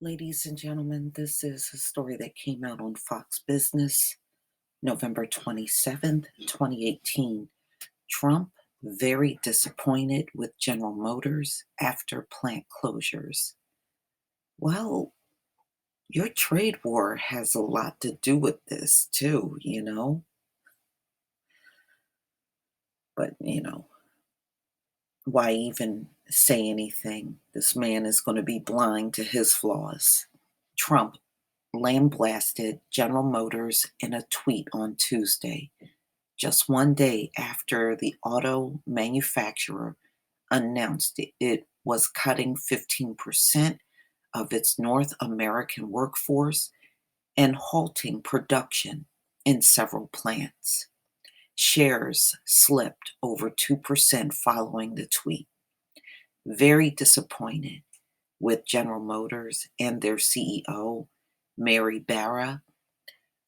Ladies and gentlemen, this is a story that came out on Fox Business November 27th, 2018. Trump very disappointed with General Motors after plant closures. Well, your trade war has a lot to do with this too. But why even say anything? This man is going to be blind to his flaws. Trump lambasted General Motors in a tweet on Tuesday, just one day after the auto manufacturer announced it was cutting 15% of its North American workforce and halting production in several plants. Shares slipped over 2% following the tweet. Very disappointed with General Motors and their CEO, Mary Barra,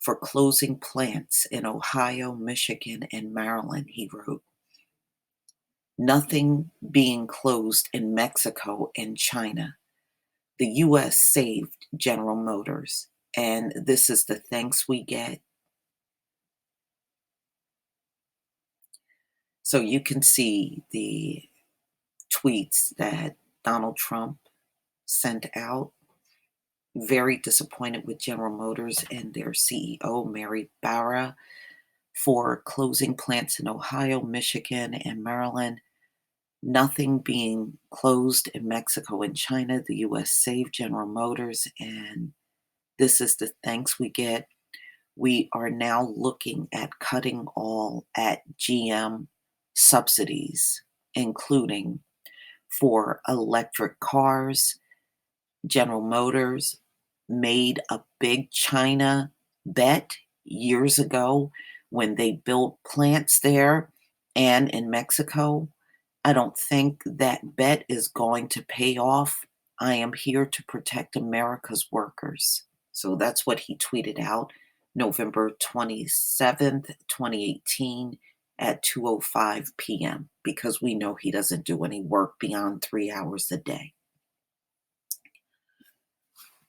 for closing plants in Ohio, Michigan, and Maryland, he wrote. Nothing being closed in Mexico and China. The U.S. saved General Motors, and this is the thanks we get. So you can see the tweets that Donald Trump sent out. Very disappointed with General Motors and their CEO, Mary Barra, for closing plants in Ohio, Michigan, and Maryland. Nothing being closed in Mexico and China. The U.S. saved General Motors, and this is the thanks we get. We are now looking at cutting all at GM subsidies, including for electric cars. General Motors made a big China bet years ago when they built plants there and in Mexico. I don't think that bet is going to pay off. I am here to protect America's workers. So that's what he tweeted out November 27th, 2018 at 2:05 p.m. because we know he doesn't do any work beyond 3 hours a day.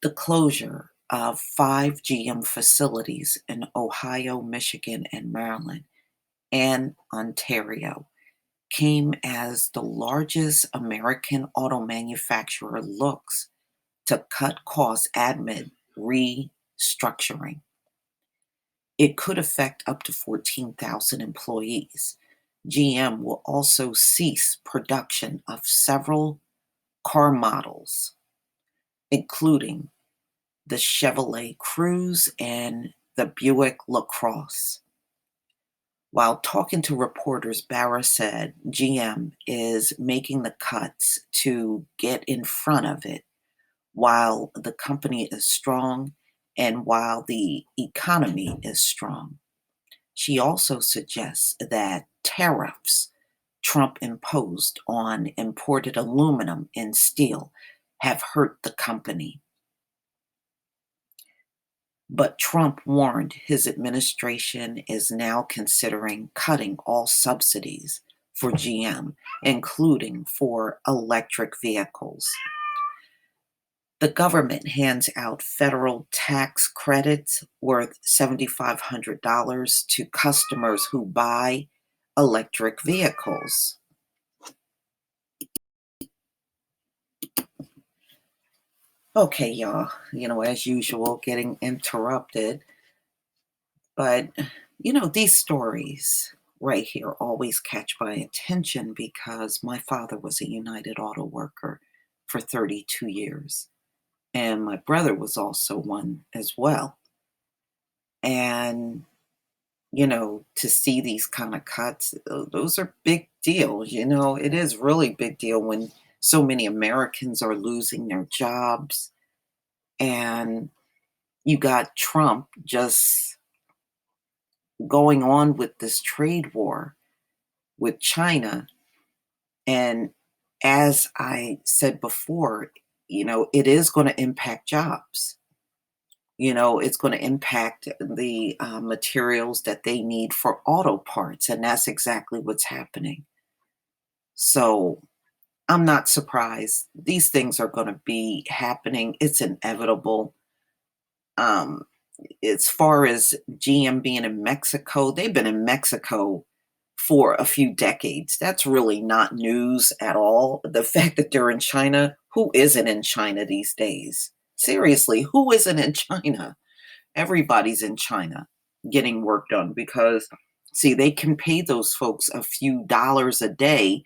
The closure of 5 GM facilities in Ohio, Michigan, and Maryland and Ontario came as the largest American auto manufacturer looks to cut costs amid restructuring. It could affect up to 14,000 employees. GM will also cease production of several car models, including the Chevrolet Cruze and the Buick LaCrosse. While talking to reporters, Barra said GM is making the cuts to get in front of it while the company is strong and while the economy is strong. She also suggests that tariffs Trump imposed on imported aluminum and steel have hurt the company. But Trump warned his administration is now considering cutting all subsidies for GM, including for electric vehicles. The government hands out federal tax credits worth $7,500 to customers who buy electric vehicles. Okay, y'all, as usual, getting interrupted. But, these stories right here always catch my attention because my father was a United Auto Worker for 32 years. And my brother was also one as well. And, to see these kind of cuts, those are big deals. It is really big deal when so many Americans are losing their jobs. And you got Trump just going on with this trade war with China. And as I said before, it is going to impact jobs. It's going to impact the materials that they need for auto parts. And that's exactly what's happening. So I'm not surprised. These things are going to be happening. It's inevitable. Um, as far as GM being in Mexico, they've been in Mexico for a few decades. That's really not news at all. The fact that they're in China, who isn't in China these days? Seriously, who isn't in China? Everybody's in China getting work done because, see, they can pay those folks a few dollars a day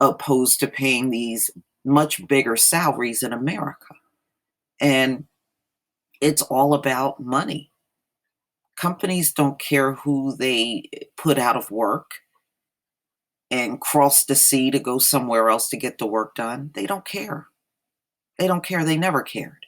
opposed to paying these much bigger salaries in America. And it's all about money. Companies don't care who they put out of work and cross the sea to go somewhere else to get the work done. They don't care. They don't care. They never cared.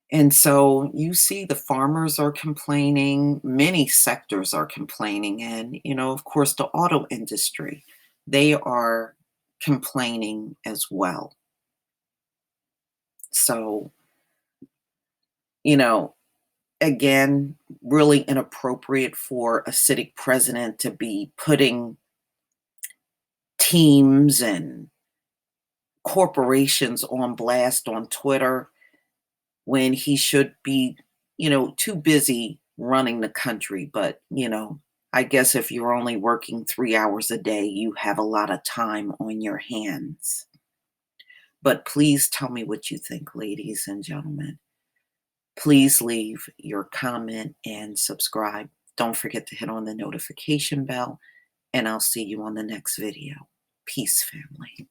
And so you see the farmers are complaining, many sectors are complaining, and, of course, the auto industry, they are complaining as well. So, you know, again, really inappropriate for a sitting president to be putting teams and corporations on blast on Twitter when he should be, too busy running the country. But, I guess if you're only working 3 hours a day, you have a lot of time on your hands. But please tell me what you think, ladies and gentlemen. Please leave your comment and subscribe. Don't forget to hit on the notification bell, and I'll see you on the next video. Peace, family.